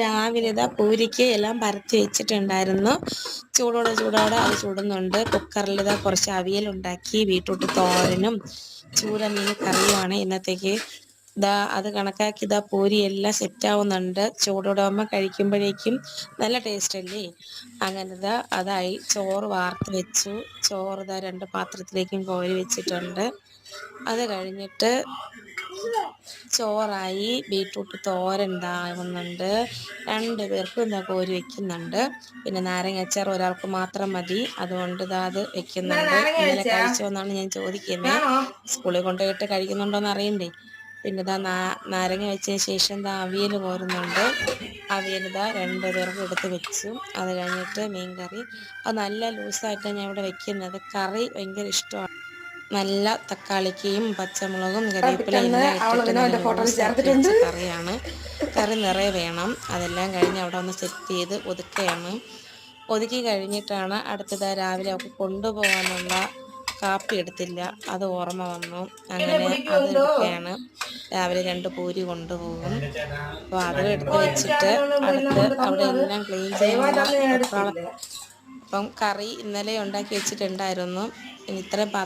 രാവിലെ ഇതാ പൂരിക്ക് എല്ലാം പരത്തി വെച്ചിട്ടുണ്ടായിരുന്നു. ചൂടോടെ അത് ചുടുന്നുണ്ട്. കുക്കറിൽ ഇതാ കുറച്ച് അവിയലുണ്ടാക്കി, ബീട്രൂട്ട് തോരനും ചൂര മീൻ കറിയുമാണ് ഇന്നത്തേക്ക്. ഇതാ അത് കണക്കാക്കി ഇതാ പൂരി എല്ലാം സെറ്റ് ആവുന്നുണ്ട്. ചൂടോടെ ആകുമ്പോൾ കഴിക്കുമ്പോഴേക്കും നല്ല ടേസ്റ്റ് അല്ലേ. അങ്ങനെ ഇതാ അതായി. ചോറ് വാർത്ത് വെച്ചു. ചോറ് ഇതാ 2 പാത്രത്തിലേക്കും കോരി വെച്ചിട്ടുണ്ട്. അത് കഴിഞ്ഞിട്ട് ചോറായി. ബീട്രൂട്ട് തോരൻ ആവുന്നുണ്ട്. 2 പേർക്കും ഇതാ കോരി വെക്കുന്നുണ്ട്. പിന്നെ നാരങ്ങ അച്ചാർ ഒരാൾക്ക് മാത്രം മതി, അതുകൊണ്ട് ഇതാ അത് വെക്കുന്നുണ്ട്. ഇന്നലെ കഴിച്ചോന്നാണ് ഞാൻ ചോദിക്കുന്നത്. സ്കൂളിൽ കൊണ്ടുപോയിട്ട് കഴിക്കുന്നുണ്ടോന്ന് അറിയണ്ടേ. പിന്നെ ഇതാ നാരങ്ങ വെച്ചതിന് ശേഷം ഇതാ അവിയൽ കോരുന്നുണ്ട്. അവിയൽ ഇതാ 2 പേർക്കും എടുത്ത് വെച്ചു. അത് കഴിഞ്ഞിട്ട് മീൻകറി. അത് നല്ല ലൂസായിട്ടാണ് ഞാൻ ഇവിടെ വെക്കുന്നത്. കറി ഭയങ്കര ഇഷ്ടമാണ്. നല്ല തക്കാളിക്കയും പച്ചമുളകും കരിവേപ്പിലയും എല്ലാം ഇട്ടിട്ട് നല്ല ലൂസാക്കി വെച്ച കറിയാണ്. കറി നിറയെ വേണം. അതെല്ലാം കഴിഞ്ഞ് അവിടെ ഒന്ന് സെറ്റ് ചെയ്ത് ഒതുക്കുകയാണ്. ഒതുക്കി കഴിഞ്ഞിട്ടാണ് അടുത്തത് രാവിലെ അവൾക്ക് കൊണ്ടുപോകാനുള്ള കാപ്പി എടുത്തില്ല, അത് ഓർമ്മ വന്നു. അങ്ങനെ അത് എടുക്കുകയാണ്. രാവിലെ 2 പൂരി കൊണ്ടുപോകും. അപ്പോൾ അതും എടുത്ത് വെച്ചിട്ട് അടുത്ത് അവിടെ എല്ലാം ക്ലീൻ ചെയ്യാനുള്ള വെപ്രാളം. അപ്പം കറി ഇന്നലെ ഉണ്ടാക്കി വെച്ചിട്ടുണ്ടായിരുന്നു. ഇത്രയും